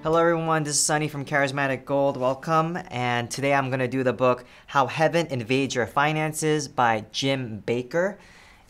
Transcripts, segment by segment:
Hello everyone, this is Sunny from Charismatic Gold. Welcome. And today I'm going to do the book How Heaven Invades Your Finances by Jim Bakker.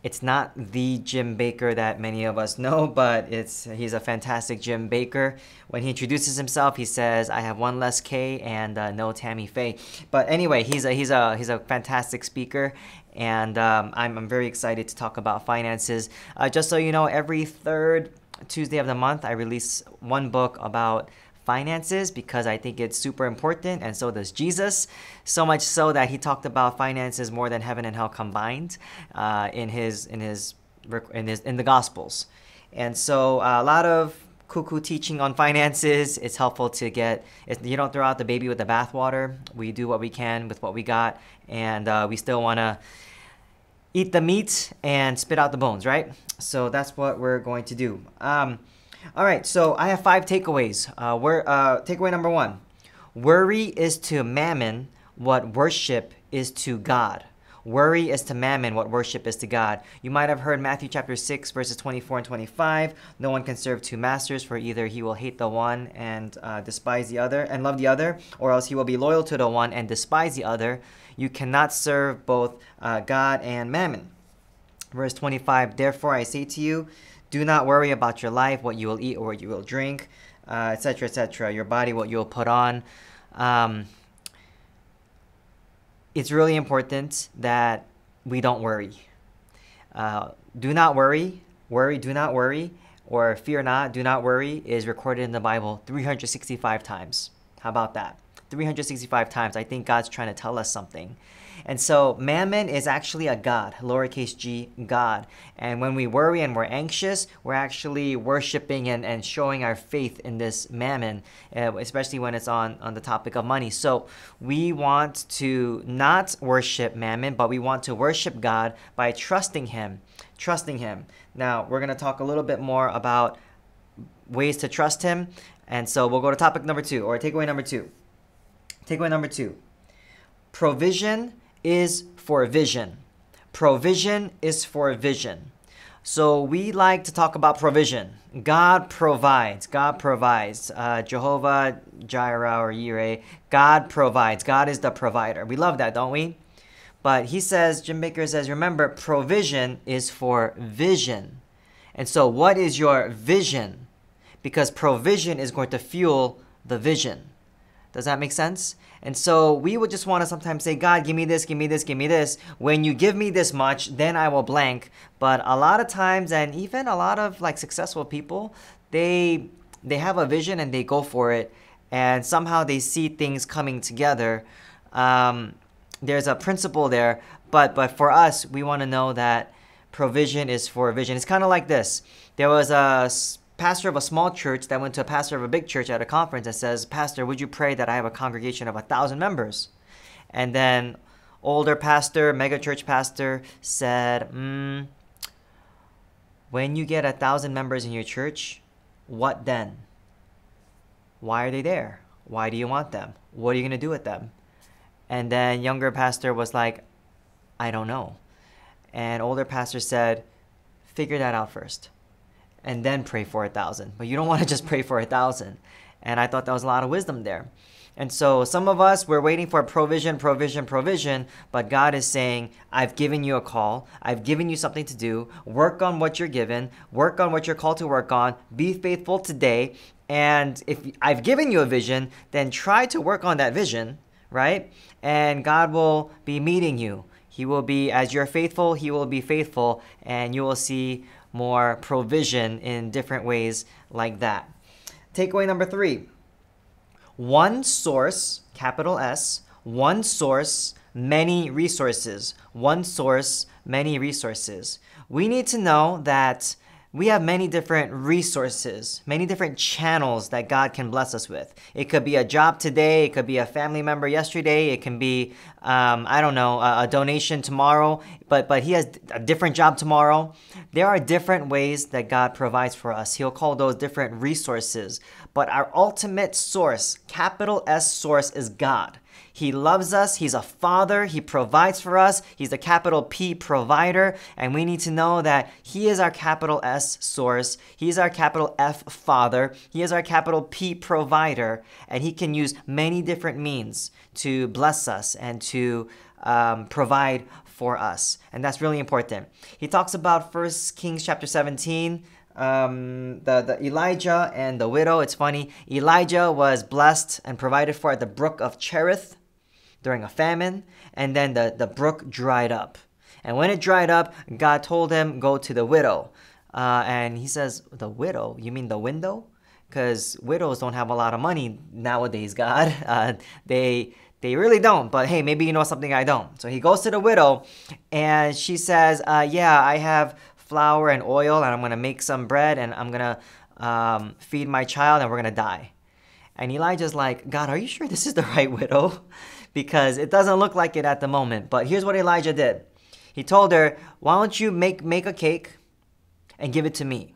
It's not the Jim Bakker that many of us know, but he's a fantastic Jim Bakker. When he introduces himself, he says, "I have one less K and no Tammy Faye." But anyway, he's a fantastic speaker, and I'm very excited to talk about finances. Just so you know, every third Tuesday of the month, I release one book about finances because I think it's super important, and so does Jesus. So much so that he talked about finances more than heaven and hell combined in the Gospels. And so a lot of cuckoo teaching on finances. It's helpful to you don't throw out the baby with the bathwater. We do what we can with what we got, and we still want to eat the meat and spit out the bones, right? So that's what we're going to do. All right, so I have 5 takeaways. Takeaway number 1, worry is to Mammon what worship is to God. Worry is to Mammon what worship is to God. You might have heard Matthew chapter 6, verses 24 and 25. No one can serve 2 masters, for either he will hate the one and despise the other, and love the other, or else he will be loyal to the one and despise the other. You cannot serve both God and Mammon. Verse 25, therefore I say to you, do not worry about your life, what you will eat or what you will drink, etc., etc., your body, what you will put on. It's really important that we don't worry. Do not worry, do not worry, or fear not, do not worry is recorded in the Bible 365 times. How about that? 365 times. I think God's trying to tell us something. And so Mammon is actually a god, lowercase g, God. And when we worry and we're anxious, we're actually worshiping and showing our faith in this Mammon, especially when it's on the topic of money. So we want to not worship Mammon, but we want to worship God by trusting Him. Now, we're going to talk a little bit more about ways to trust Him. And so we'll go to topic number 2, or takeaway number 2. Takeaway number 2, provision is for vision. Provision is for vision. So we like to talk about provision. God provides. God provides. Jehovah Jireh or Yireh. God provides. God is the provider. We love that, don't we? But he says, Jim Bakker says, remember, provision is for vision. And so what is your vision? Because provision is going to fuel the vision. Does that make sense? And so we would just want to sometimes say, God, give me this, give me this, give me this. When you give me this much, then I will blank. But a lot of times, and even a lot of successful people, they have a vision and they go for it. And somehow they see things coming together. There's a principle there. But for us, we want to know that provision is for vision. It's kind of like this. There was a pastor of a small church that went to a pastor of a big church at a conference and says, Pastor, would you pray that I have a congregation of 1,000 members? And then older pastor, mega church pastor said, when you get 1,000 members in your church, what then? Why are they there? Why do you want them? What are you going to do with them? And then younger pastor was like, I don't know. And older pastor said, figure that out first, and then pray for 1,000. But you don't want to just pray for 1,000. And I thought that was a lot of wisdom there. And so some of us, we're waiting for provision, but God is saying, I've given you a call. I've given you something to do. Work on what you're given. Work on what you're called to work on. Be faithful today. And if I've given you a vision, then try to work on that vision, right? And God will be meeting you. He will be, as you're faithful, He will be faithful, and you will see more provision in different ways like that. Takeaway number 3, one source, capital S, one source, many resources. One source, many resources. We need to know that we have many different resources, many different channels that God can bless us with. It could be a job today. It could be a family member yesterday. It can be, a donation tomorrow, but He has a different job tomorrow. There are different ways that God provides for us. He'll call those different resources. But our ultimate source, capital S source, is God. He loves us. He's a father. He provides for us. He's a capital P provider. And we need to know that he is our capital S source. He is our capital F father. He is our capital P provider. And he can use many different means to bless us and to provide for us. And that's really important. He talks about 1 Kings chapter 17, the Elijah and the widow. It's funny. Elijah was blessed and provided for at the brook of Cherith during a famine, and then the brook dried up. And when it dried up, God told him, go to the widow. And he says, the widow? You mean the window? Because widows don't have a lot of money nowadays, God. They really don't, but hey, maybe you know something I don't. So he goes to the widow, and she says, yeah, I have flour and oil, and I'm going to make some bread, and I'm going to feed my child, and we're going to die. And Elijah's like, God, are you sure this is the right widow? Because it doesn't look like it at the moment. But here's what Elijah did. He told her, why don't you make a cake and give it to me?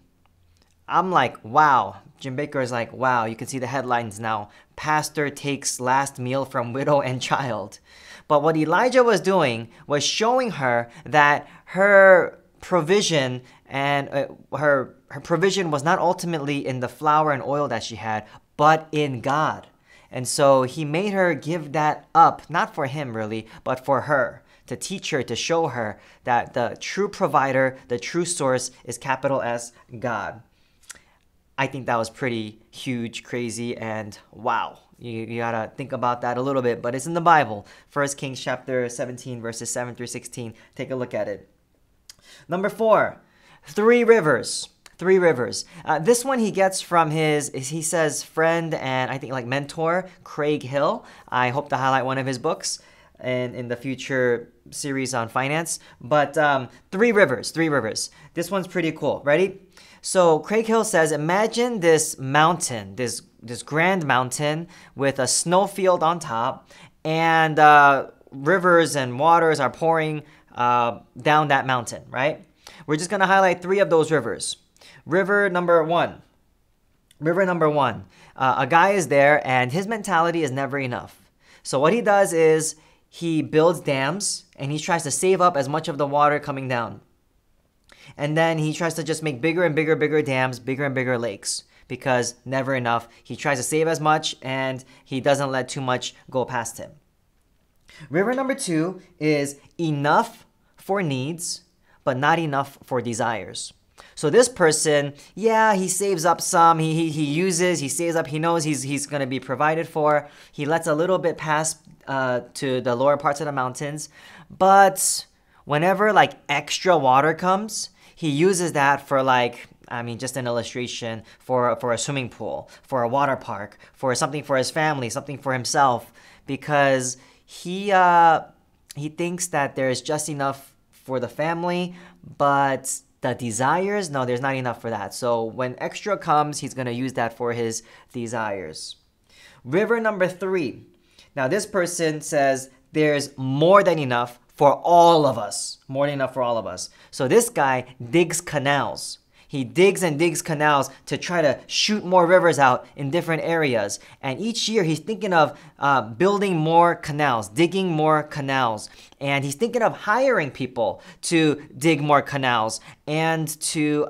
I'm like, wow. Jim Baker is like, wow, you can see the headlines now. Pastor takes last meal from widow and child. But what Elijah was doing was showing her that her provision and her provision was not ultimately in the flour and oil that she had, but in God. And so he made her give that up, not for him really, but for her, to teach her, to show her that the true provider, the true source is capital S, God. I think that was pretty huge, crazy, and wow. You gotta think about that a little bit, but it's in the Bible. 1 Kings chapter 17, verses 7 through 16. Take a look at it. Number 4, 3 rivers. 3 rivers. This one he gets from he says, friend and I think like mentor, Craig Hill. I hope to highlight one of his books in the future series on finance. But 3 rivers. This one's pretty cool. Ready? So Craig Hill says, imagine this mountain, this grand mountain with a snowfield on top, and rivers and waters are pouring down that mountain, right? We're just going to highlight 3 of those rivers. River number one. A guy is there, and his mentality is never enough. So what he does is he builds dams, and he tries to save up as much of the water coming down. And then he tries to just make bigger and bigger dams, bigger and bigger lakes, because never enough. He tries to save as much, and he doesn't let too much go past him. River number 2 is enough for needs, but not enough for desires. So this person, yeah, he saves up some, he saves up, he knows he's going to be provided for. He lets a little bit pass to the lower parts of the mountains. But whenever like extra water comes, he uses that for like, just an illustration, for a swimming pool, for a water park, for something for his family, something for himself, because he thinks that there's just enough for the family, but the desires, no, there's not enough for that. So when extra comes, he's going to use that for his desires. River number 3. Now this person says there's more than enough for all of us. More than enough for all of us. So this guy digs canals. He digs and digs canals to try to shoot more rivers out in different areas. And each year he's thinking of building more canals, digging more canals. And he's thinking of hiring people to dig more canals and to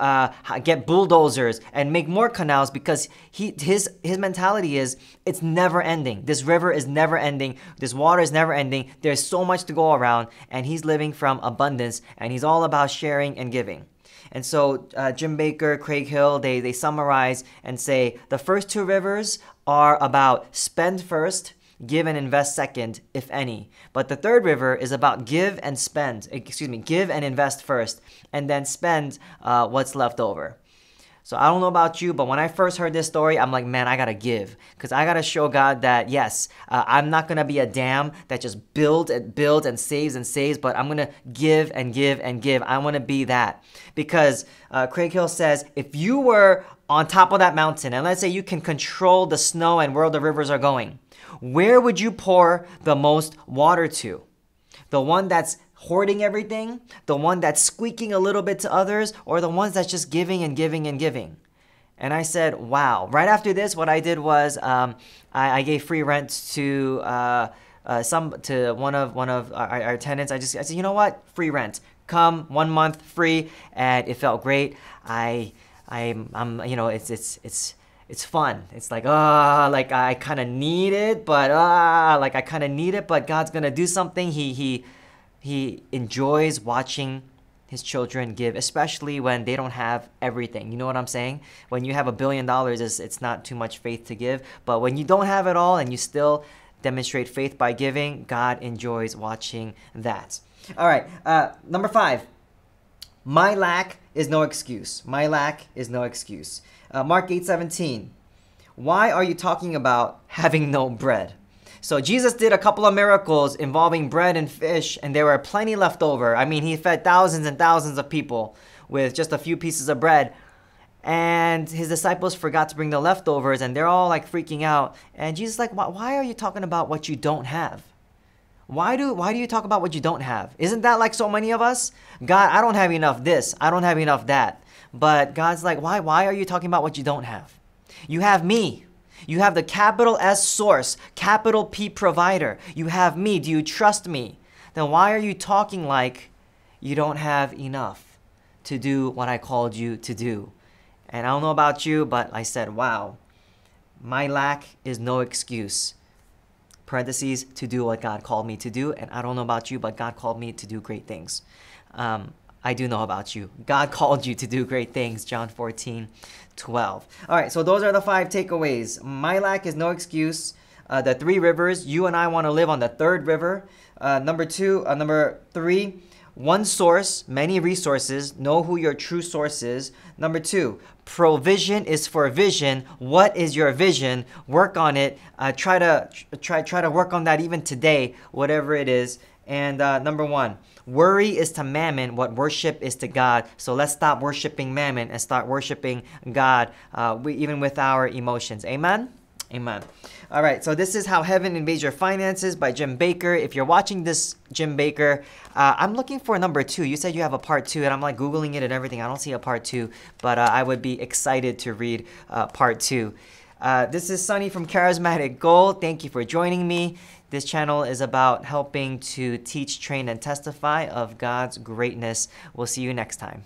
get bulldozers and make more canals, because his mentality is it's never ending. This river is never ending. This water is never ending. There's so much to go around, and he's living from abundance, and he's all about sharing and giving. And so Jim Baker, Craig Hill, they summarize and say the first 2 rivers are about spend first, give and invest second, if any. But the 3rd river is about give and invest first, and then spend what's left over. So I don't know about you, but when I first heard this story, I'm like, man, I gotta give, because I gotta show God that, yes, I'm not gonna be a dam that just builds and saves, but I'm gonna give and give and give. I wanna be that. Because Craig Hill says, if you were on top of that mountain, and let's say you can control the snow and where the rivers are going, where would you pour the most water to? The one that's hoarding everything, the one that's squeaking a little bit to others, or the ones that's just giving and giving and giving? And I said, wow. Right after this, what I did was I gave free rent to to one of our tenants. I said, you know what? Free rent. Come 1 month free, and it felt great. I'm you know, it's fun. It's like, like I kind of need it, but like I kind of need it, but God's gonna do something. He enjoys watching his children give, especially when they don't have everything. You know what I'm saying? When you have $1 billion, it's not too much faith to give. But when you don't have it all and you still demonstrate faith by giving, God enjoys watching that. All right, number 5. My lack is no excuse. My lack is no excuse. Mark 8:17. Why are you talking about having no bread? So Jesus did a couple of miracles involving bread and fish, and there were plenty left over. I mean, he fed thousands and thousands of people with just a few pieces of bread. And his disciples forgot to bring the leftovers, and they're all like freaking out. And Jesus is like, why are you talking about what you don't have? Why do you talk about what you don't have? Isn't that like so many of us? God, I don't have enough this. I don't have enough that. But God's like, why are you talking about what you don't have? You have me. You have the capital S source, capital P provider. You have me. Do you trust me? Then why are you talking like you don't have enough to do what I called you to do? And I don't know about you, but I said, wow, my lack is no excuse. Parentheses, to do what God called me to do. And I don't know about you, but God called me to do great things. I do know about you. God called you to do great things. John 14:12. All right, so those are the 5 takeaways. My lack is no excuse. The 3 rivers. You and I want to live on the 3rd river. Number 3, one source, many resources. Know who your true source is. Number 2, provision is for vision. What is your vision? Work on it. Try to work on that even today, whatever it is. And number 1, worry is to Mammon what worship is to God. So let's stop worshiping Mammon and start worshiping God, even with our emotions. Amen? Amen. All right, so this is How Heaven Invades Your Finances by Jim Baker. If you're watching this, Jim Baker, I'm looking for number 2. You said you have a part 2, and I'm like Googling it and everything. I don't see a part 2, but I would be excited to read part 2. This is Sunny from Charismatic Gold. Thank you for joining me. This channel is about helping to teach, train, and testify of God's greatness. We'll see you next time.